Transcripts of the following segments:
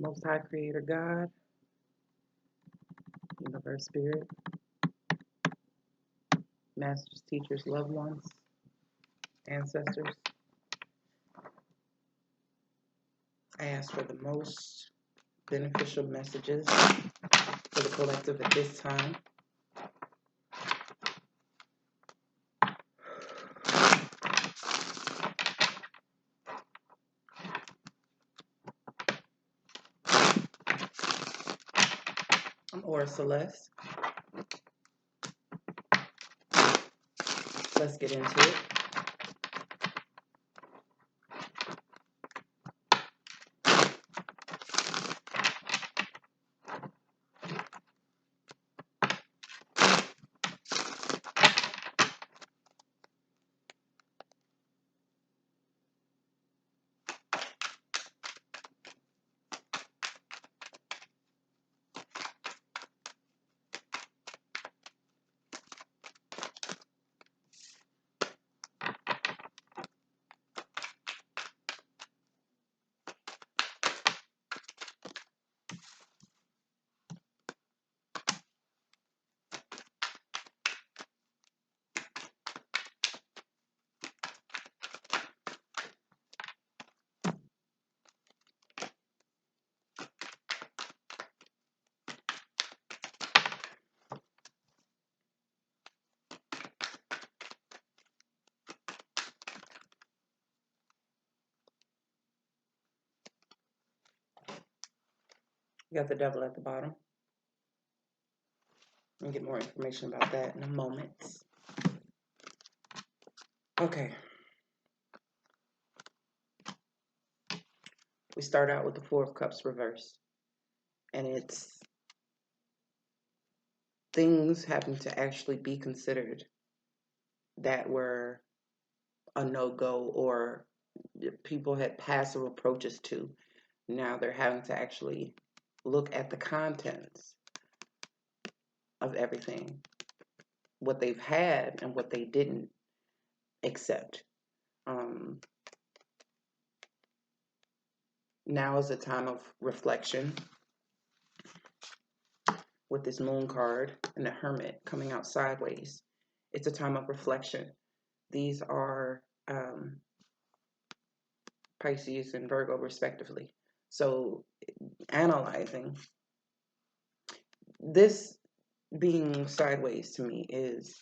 Most High Creator God, Universe Spirit, Masters, Teachers, Loved Ones, Ancestors, I ask for the most beneficial messages for the collective at this time. I'm Aura Celeste. Let's get into it. You got the devil at the bottom. I'll get more information about that in a moment. Okay. We start out with the Four of Cups reversed. And it's things having to actually be considered that were a no-go or people had passive approaches to. Now they're having to actually look at the contents of everything, what they've had and what they didn't accept. Now is a time of reflection with this moon card and the hermit coming out sideways. It's a time of reflection. These are Pisces and Virgo respectively. So analyzing this being sideways to me is,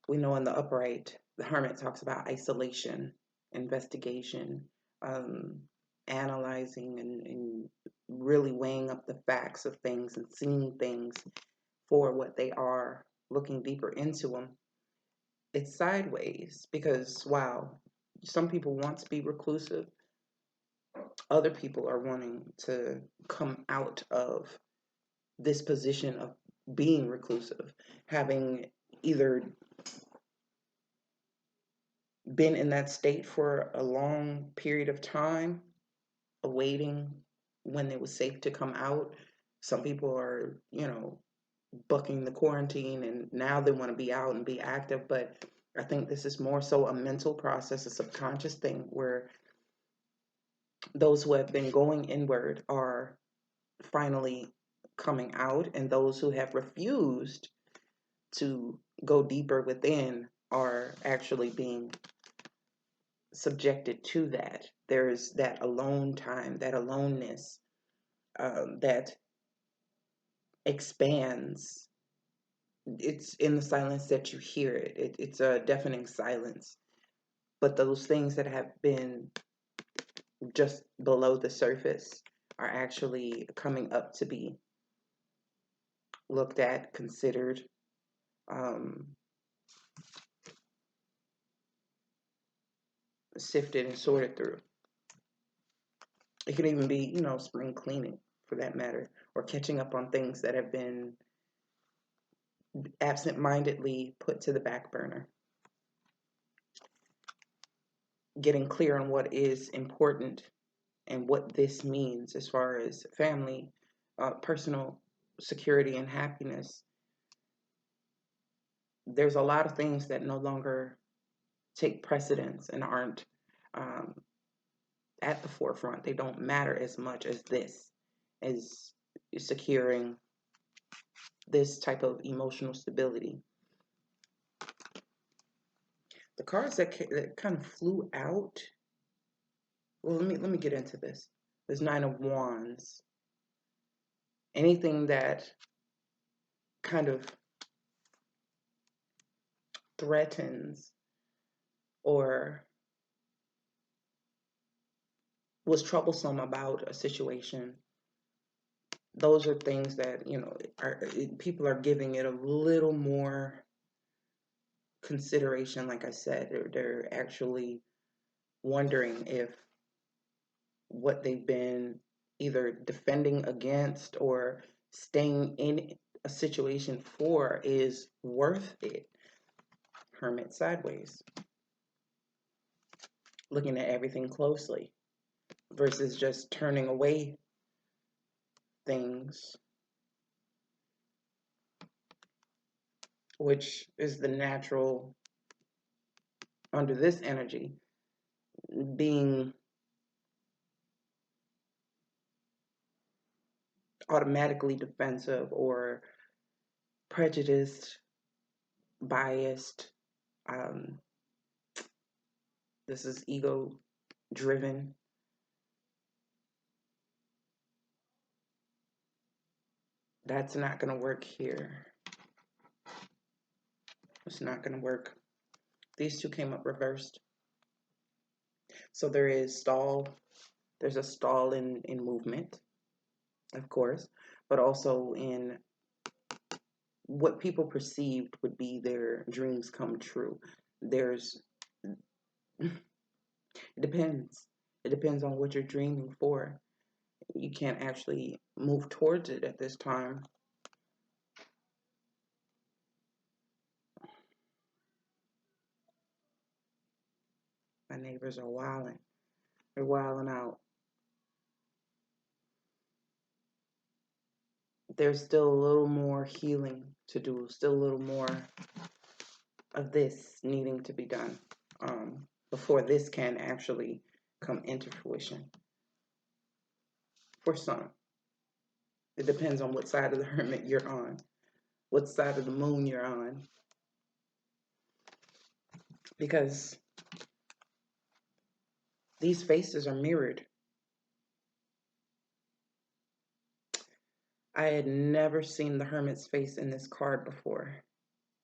we know in the upright, the hermit talks about isolation, investigation, analyzing and really weighing up the facts of things and seeing things for what they are, looking deeper into them. It's sideways because while some people want to be reclusive, other people are wanting to come out of this position of being reclusive, having either been in that state for a long period of time, awaiting when it was safe to come out. Some people are, bucking the quarantine and now they want to be out and be active. But I think this is more so a mental process, a subconscious thing where those who have been going inward are finally coming out, and those who have refused to go deeper within are actually being subjected to that. There's that alone time, that aloneness that expands. It's in the silence that you hear it. It's a deafening silence. But those things that have been just below the surface are actually coming up to be looked at, considered, sifted and sorted through. It could even be, spring cleaning for that matter, or catching up on things that have been absent-mindedly put to the back burner. Getting clear on what is important and what this means as far as family, personal security and happiness. There's a lot of things that no longer take precedence and aren't at the forefront. They don't matter as much as this, as securing this type of emotional stability. The cards that kind of flew out. Well, let me get into this. There's Nine of Wands. Anything that kind of threatens or was troublesome about a situation, those are things that, you know, people are giving it a little more consideration. Like I said, they're actually wondering if what they've been either defending against or staying in a situation for is worth it. Hermit sideways, looking at everything closely versus just turning away things, which is the natural under this energy, being automatically defensive or prejudiced, biased. This is ego driven. That's not going to work here. It's not going to work. These two came up reversed. So there is stall. There's a stall in movement, of course, but also in what people perceived would be their dreams come true. There's, it depends. It depends on what you're dreaming for. You can't actually move towards it at this time. My neighbors are wilding. They're wilding out. There's still a little more healing to do. Still a little more of this needing to be done before this can actually come into fruition. For some, it depends on what side of the hermit you're on, what side of the moon you're on, because these faces are mirrored. I had never seen the hermit's face in this card before,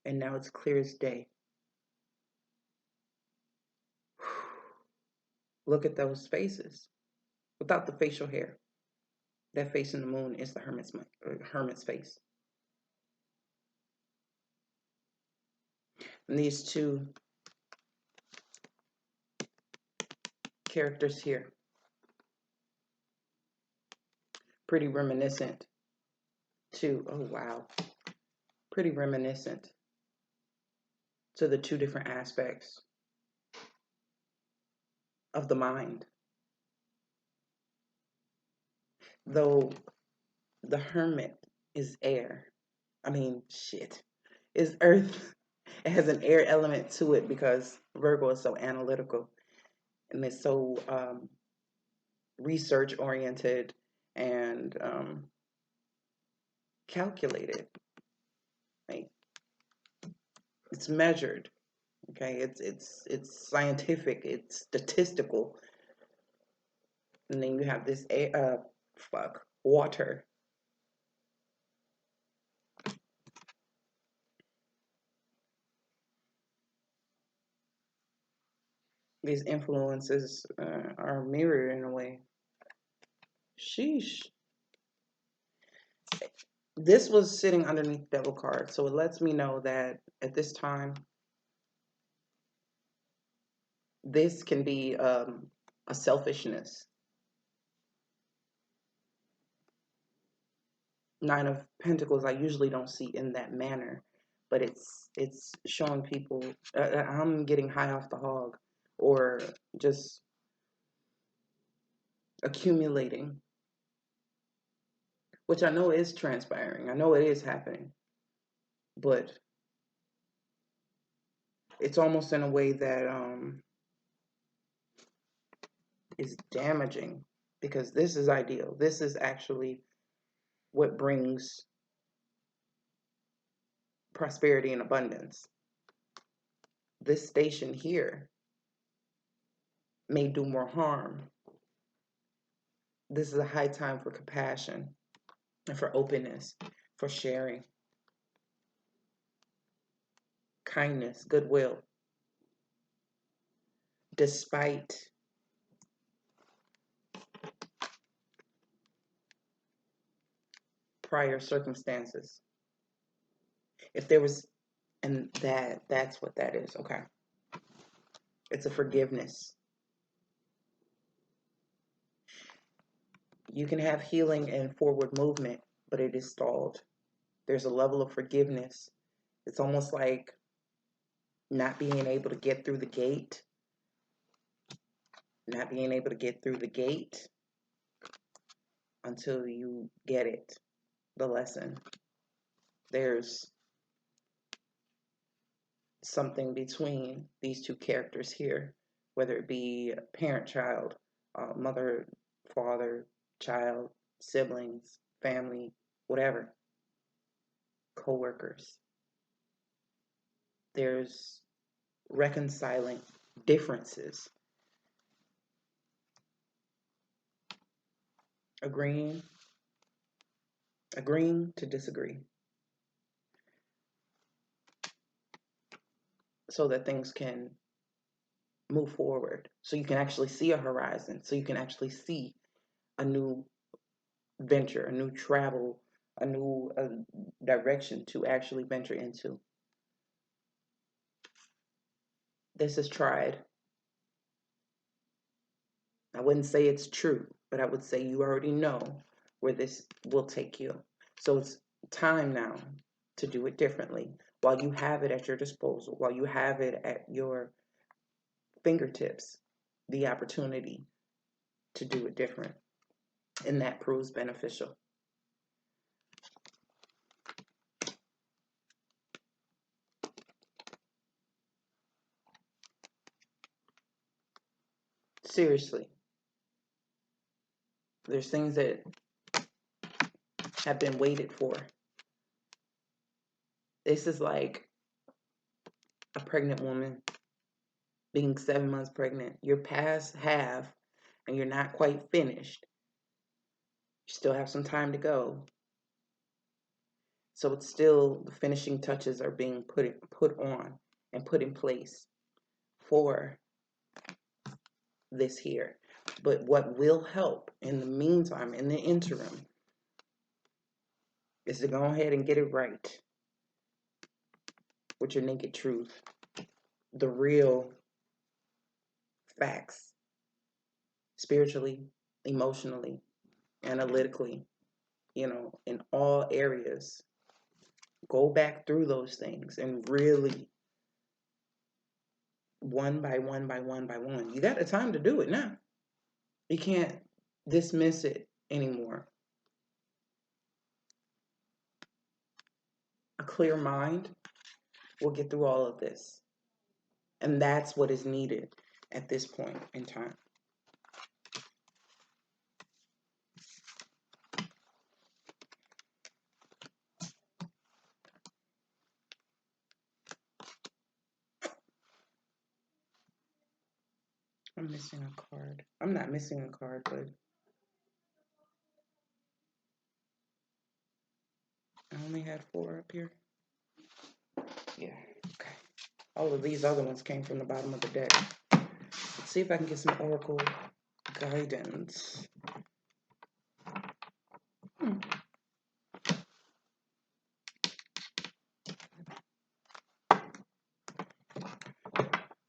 and now it's clear as day. Look at those faces without the facial hair. That face in the moon is the hermit's face. And these two characters here, pretty reminiscent to, oh wow, pretty reminiscent to the two different aspects of the mind. Though the hermit is air. I mean, shit. Is earth. It has an air element to it because Virgo is so analytical and it's so research oriented and calculated. Like, it's measured. Okay, it's scientific. It's statistical. And then you have this air, water. These influences are mirrored in a way. Sheesh. This was sitting underneath the devil card, so it lets me know that at this time, this can be a selfishness. Nine of Pentacles, I usually don't see in that manner, but it's showing people I'm getting high off the hog, or just accumulating, which I know is transpiring. I know it is happening, but it's almost in a way that is damaging, because this is ideal. This is actually what brings prosperity and abundance. This station here may do more harm. This is a high time for compassion and for openness, for sharing, kindness, goodwill, despite prior circumstances. If there was, and that's what that is, okay? It's a forgiveness. You can have healing and forward movement, but it is stalled. There's a level of forgiveness. It's almost like not being able to get through the gate, not being able to get through the gate until you get it, the lesson. There's something between these two characters here, whether it be parent-child, mother, father, child, siblings, family, whatever, co-workers. There's reconciling differences, agreeing to disagree, so that things can move forward, so you can actually see a horizon, so you can actually see a new venture, a new travel, a new direction to actually venture into. This is tried. I wouldn't say it's true, but I would say you already know where this will take you. So it's time now to do it differently, while you have it at your disposal, while you have it at your fingertips, the opportunity to do it different. And that proves beneficial. Seriously. There's things that have been waited for. This is like a pregnant woman being 7 months pregnant. You're past half and you're not quite finished. You still have some time to go. So it's still, the finishing touches are being put on and put in place for this here. But what will help in the meantime, in the interim, is to go ahead and get it right with your naked truth, the real facts, spiritually, emotionally, analytically, in all areas. Go back through those things and really, one by one by one by one. You got the time to do it now. You can't dismiss it anymore. A clear mind will get through all of this. And that's what is needed at this point in time. I'm missing a card. I'm not missing a card, but I only had 4 up here. Yeah, okay. All of these other ones came from the bottom of the deck. Let's see if I can get some oracle guidance.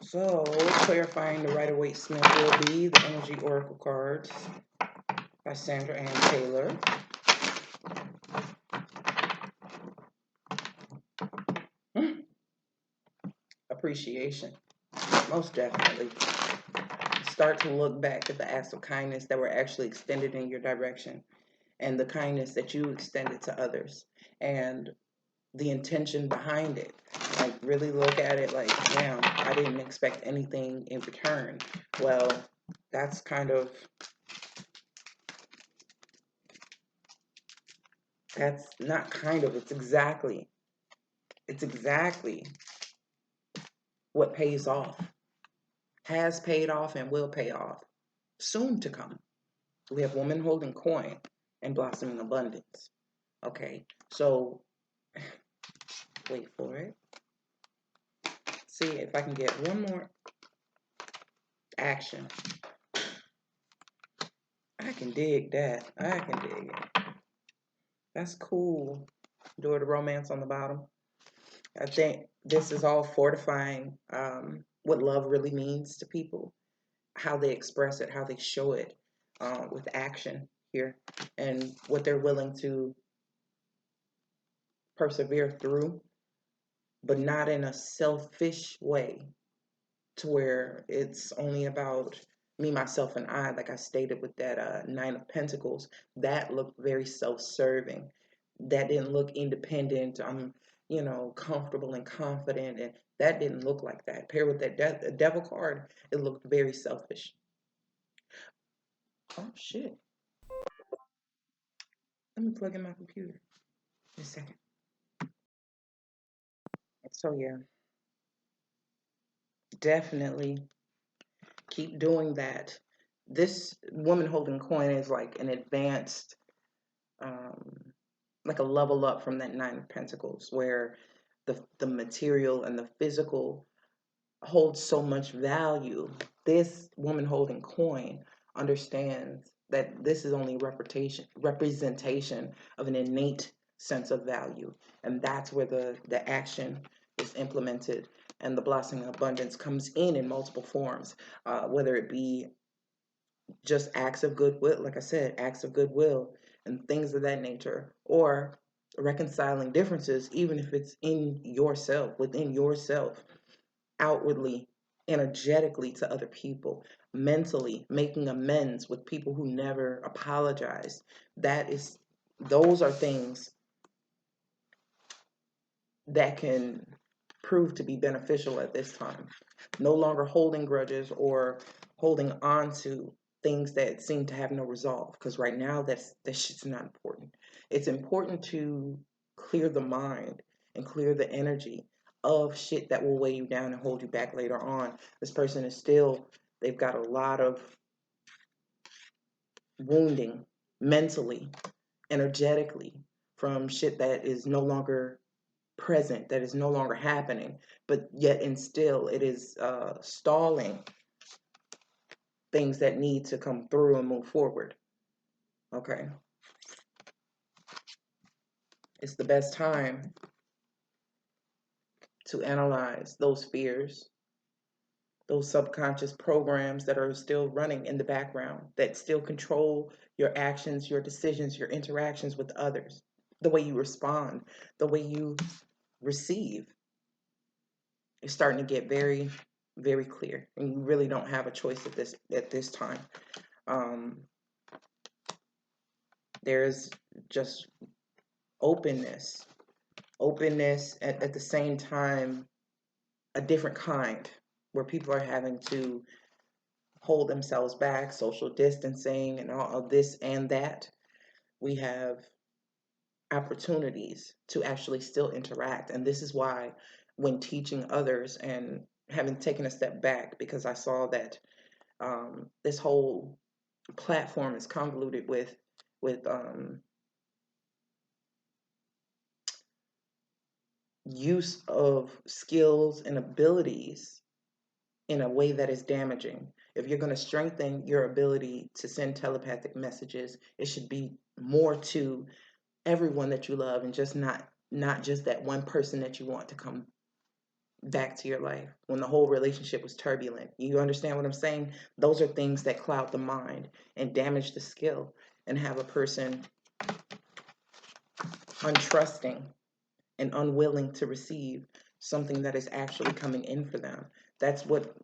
So, clarifying the Rider-Waite-Smith will be the Energy Oracle cards by Sandra Ann Taylor. Appreciation, most definitely. Start to look back at the acts of kindness that were actually extended in your direction, and the kindness that you extended to others, and the intention behind it. Like, really look at it like, damn, I didn't expect anything in return. Well, That's kind of, that's not kind of, it's exactly what pays off, has paid off, and will pay off soon to come. We have woman holding coin and blossoming abundance. Okay, so wait for it. See if I can get one more action. I can dig that. I can dig it. That's cool. Do the romance on the bottom. I think this is all fortifying what love really means to people, how they express it, how they show it with action here, and what they're willing to persevere through, but not in a selfish way to where it's only about me, myself, and I, like I stated with that Nine of Pentacles. That looked very self-serving. That didn't look independent. I'm, comfortable and confident, and that didn't look like that. Paired with that devil card, it looked very selfish. Oh shit! Let me plug in my computer. Just a second. So yeah, definitely keep doing that. This woman holding coin is like an advanced, like a level up from that Nine of Pentacles, where the material and the physical holds so much value. This woman holding coin understands that this is only representation of an innate sense of value, and that's where the action is implemented, and the blossoming abundance comes in multiple forms, whether it be just acts of goodwill, like I said, acts of goodwill and things of that nature, or reconciling differences, even if it's in yourself, within yourself, outwardly, energetically to other people, mentally making amends with people who never apologized. Those are things that can prove to be beneficial at this time. No longer holding grudges or holding on to things that seem to have no resolve. Because right now, that shit's not important. It's important to clear the mind and clear the energy of shit that will weigh you down and hold you back later on. This person is still, they've got a lot of wounding mentally, energetically, from shit that is no longer present, that is no longer happening, but yet and still it is stalling things that need to come through and move forward. Okay. It's the best time to analyze those fears, those subconscious programs that are still running in the background, that still control your actions, your decisions, your interactions with others, the way you respond, the way you receive. It's starting to get very, very clear, and you really don't have a choice at this time. There's just openness, at the same time, a different kind, where people are having to hold themselves back, social distancing, and all of this and that. We have opportunities to actually still interact, and this is why, when teaching others and having taken a step back, because I saw that this whole platform is convoluted with use of skills and abilities in a way that is damaging. If you're going to strengthen your ability to send telepathic messages, it should be more to everyone that you love, and just not just that one person that you want to come back to your life when the whole relationship was turbulent. You understand what I'm saying? Those are things that cloud the mind and damage the skill, and have a person untrusting and unwilling to receive something that is actually coming in for them. That's what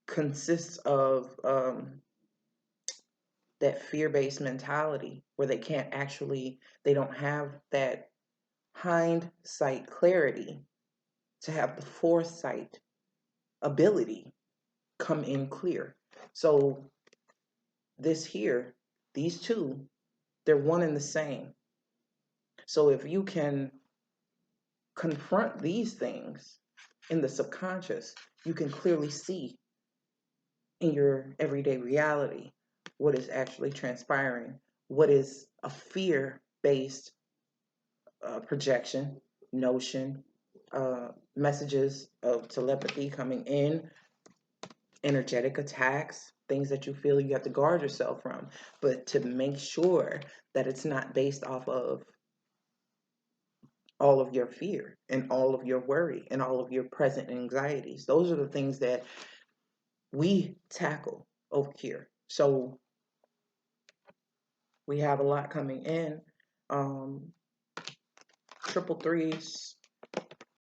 consists of that fear-based mentality, where they don't have that hindsight clarity to have the foresight ability come in clear. So this here, these two, they're one and the same. So if you can confront these things in the subconscious, you can clearly see in your everyday reality what is actually transpiring, what is a fear based projection, notion, messages of telepathy coming in, energetic attacks, things that you feel you have to guard yourself from, but to make sure that it's not based off of all of your fear and all of your worry and all of your present anxieties. Those are the things that we tackle over here. So we have a lot coming in. Triple threes,